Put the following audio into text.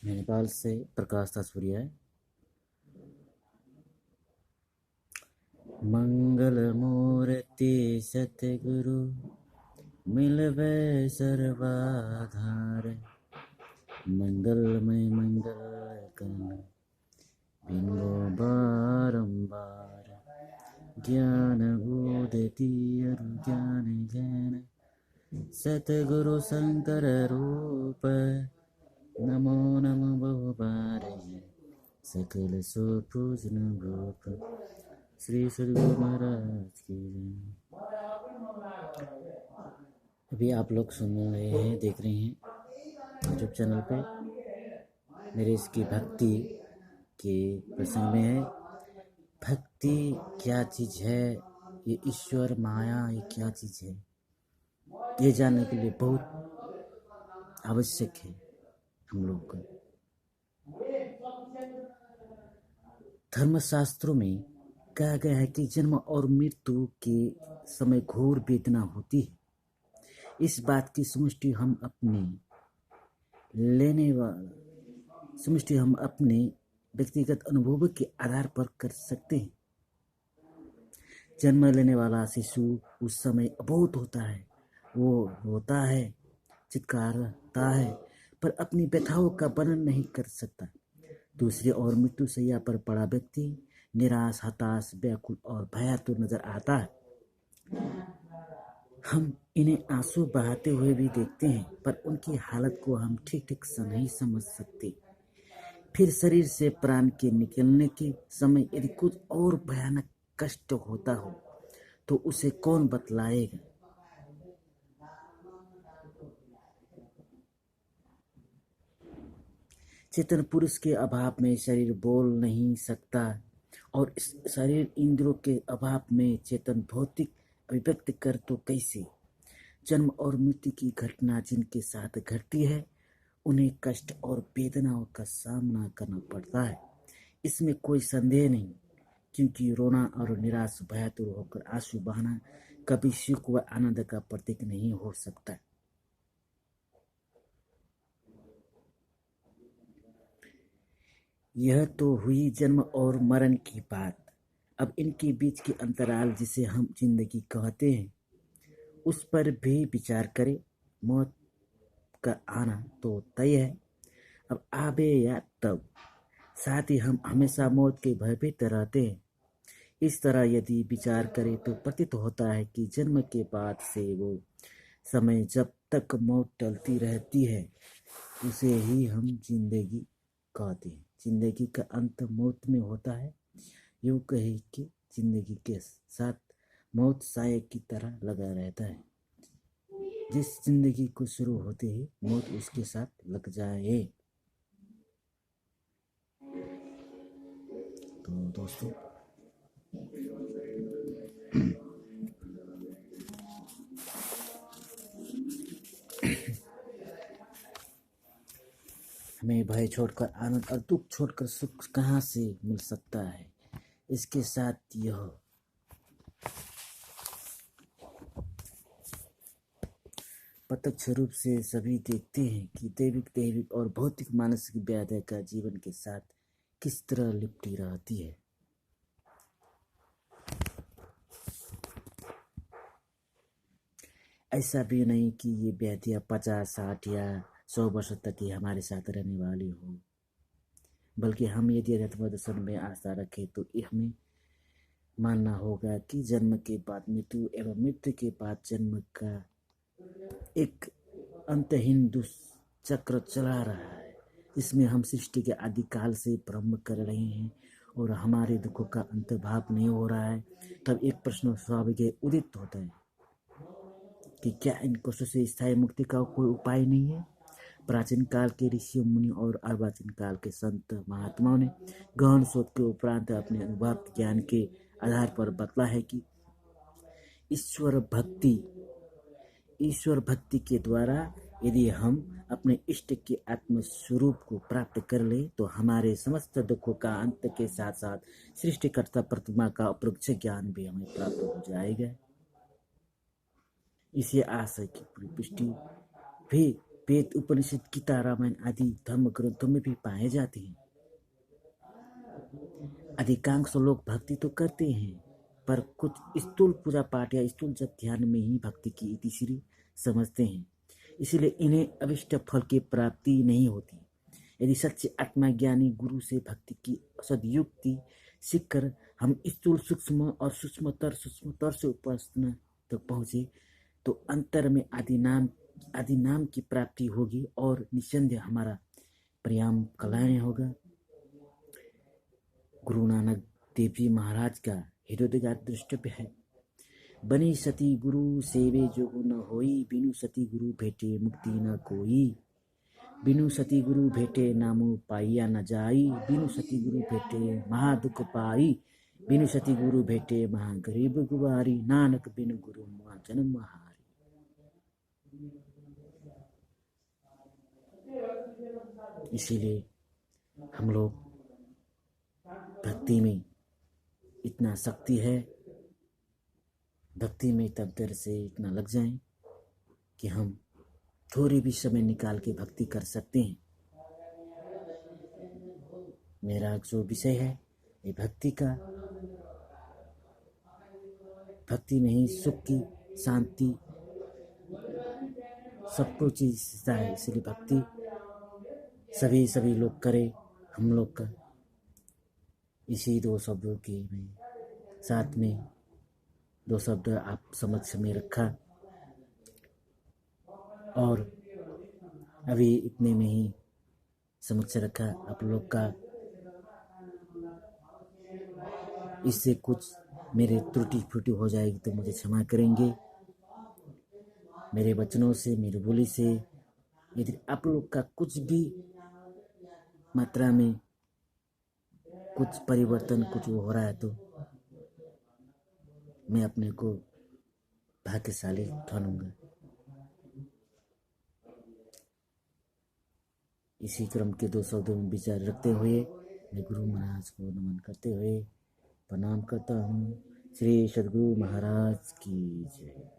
नेपाल से प्रकाश तासुरिया। मंगल मूर्ति सतगुरु मिलवे सर्वाधार, मंगलमय मंगल कन बिंबो बारंबार, ज्ञान उदति अरु ज्ञान जैन सतगुरु शंकर रूप, नमो नमो बहुबार सकल सो पूजन रूप, श्री सद्गुरु महाराज की जय। अभी आप लोग सुन रहे हैं, देख रहे हैं यूट्यूब चैनल पे मेरे इसकी भक्ति के प्रसंग में है। भक्ति क्या चीज़ है, ये ईश्वर माया ये क्या चीज़ है, ये जानने के लिए बहुत आवश्यक है हम लोग को। धर्मशास्त्रों में कहा गया है कि जन्म और मृत्यु के समय घोर वेदना होती है। इस बात की समष्टि हम अपने व्यक्तिगत अनुभव के आधार पर कर सकते हैं। जन्म लेने वाला शिशु उस समय अबोध होता है, वो रोता है, चित्कारता है, पर अपनी व्यथाओं का वर्णन नहीं कर सकता। दूसरी ओर मृत्यु शैया पर पड़ा व्यक्ति निराश, हताश, व्याकुल और भयातुर नजर आता है। हम इन्हें आंसू बहाते हुए भी देखते हैं, पर उनकी हालत को हम ठीक ठीक से नहीं समझ सकते। फिर शरीर से प्राण के निकलने के समय यदि कुछ और भयानक कष्ट होता हो तो उसे कौन बतलाएगा। चेतन पुरुष के अभाव में शरीर बोल नहीं सकता, और इस शरीर इंद्रियों के अभाव में चेतन भौतिक अभिव्यक्त कर तो कैसे। जन्म और मृत्यु की घटना जिनके साथ घटती है उन्हें कष्ट और वेदनाओं का सामना करना पड़ता है, इसमें कोई संदेह नहीं। क्योंकि रोना और निराश भयातुर होकर आंसू बहाना कभी सुख व आनंद का प्रतीक नहीं हो सकता। यह तो हुई जन्म और मरण की बात। अब इनके बीच की अंतराल जिसे हम जिंदगी कहते हैं उस पर भी विचार करें। मौत का आना तो तय है, अब आबे या तब। साथ ही हम हमेशा मौत के भयभीत रहते हैं। इस तरह यदि विचार करें तो प्रतीत होता है कि जन्म के बाद से वो समय जब तक मौत टलती रहती है उसे ही हम जिंदगी कहते हैं। जिंदगी का अंत मौत में होता है। यूँ कहे कि जिंदगी के साथ मौत साये की तरह लगा रहता है। जिस जिंदगी को शुरू होते ही मौत उसके साथ लग जाए। तो दोस्तों हमें भय छोड़कर आनंद और दुख छोड़कर सुख कहाँ से मिल सकता है। इसके साथ यह प्रत्यक्ष रूप से सभी देखते हैं कि दैविक और भौतिक मानसिक व्याधियों का जीवन के साथ किस तरह लिपटी रहती है। ऐसा भी नहीं कि ये व्याधियाँ 50, 60 या 100 वर्ष तक ही हमारे साथ रहने वाली हो, बल्कि हम यदि अध्यात्म दर्शन में आस्था रखें तो हमें मानना होगा कि जन्म के बाद मृत्यु एवं मृत्यु के बाद जन्म का एक अंतहीन दुष्चक्र चला रहा है, इसमें हम सृष्टि के आदिकाल से भ्रम कर रहे हैं और हमारे दुखों का अंत भाव नहीं हो रहा है। तब एक प्रश्न स्वाभाविक उदित होता है कि क्या इन कष्टों से स्थायी मुक्ति का कोई उपाय नहीं है। प्राचीन काल के ऋषि मुनि और अर्वाचीन काल के संत महात्माओं ने गहन शोध के उपरांत अपने अनुभव ज्ञान के आधार पर बतला है कि ईश्वर भक्ति के द्वारा यदि हम अपने इष्ट के आत्म स्वरूप को प्राप्त कर ले तो हमारे समस्त दुखों का अंत के साथ साथ सृष्टिकर्ता प्रतिमा का अपरोक्ष ज्ञान भी हमें प्राप्त हो जाएगा। इसे आशय की पूरी पुष्टि भी वेद, उपनिषद, गीता, रामायण आदि धर्म ग्रंथों में भी पाए जाते हैं। अधिकांश लोग भक्ति तो करते हैं, पर कुछ स्थूल पूजा पाठ या स्थूल जप ध्यान में ही भक्ति की इतिश्री समझते हैं, इसलिए इन्हें अभिष्ट फल की प्राप्ति नहीं होती। यदि सच्चे आत्मज्ञानी गुरु से भक्ति की सदयुक्ति सीखकर हम स्थूल सूक्ष्म और सूक्ष्मतर से उपासना तक पहुँचे तो अंतर में आदि नाम की प्राप्ति होगी और निस्संदेह हमारा परिणाम कल्याण होगा। गुरु नानक देव जी महाराज का हृदयगत दृष्टव्य है। बनी सती गुरु सेवे जोगु न होई, बिनु सती गुरु भेटे मुक्ति न कोई। बिनु सती गुरु भेटे नामु पाइया न जाई, बिनु सती गुरु भेटे महादुख पाई। बिनु सती गुरु भेटे महागरीब गुबारी, नानक बिनु गुरु मुआ जन्म हारी। इसीलिए हम लोग भक्ति में इतना शक्ति है, भक्ति में तब देर से इतना लग जाएं कि हम थोड़े भी समय निकाल के भक्ति कर सकते हैं। मेरा जो विषय है ये भक्ति का, भक्ति में ही सुख की, शांति, सब कुछ चीज है। इसलिए भक्ति सभी लोग करें। हम लोग का इसी दो शब्दों के में साथ में दो शब्द आप समक्ष में रखा और अभी इतने में ही समक्ष रखा। आप लोग का इससे कुछ मेरे त्रुटि फुटी हो जाएगी तो मुझे क्षमा करेंगे। मेरे वचनों से, मेरी बोली से यदि आप लोग का कुछ भी मात्रा में कुछ परिवर्तन कुछ हो रहा है तो मैं अपने को भाग्यशाली ठानूंगा। इसी क्रम के दो शब्दों में विचार रखते हुए मैं गुरु महाराज को नमन करते हुए प्रणाम करता हूँ। श्री सद्गुरु महाराज की जय।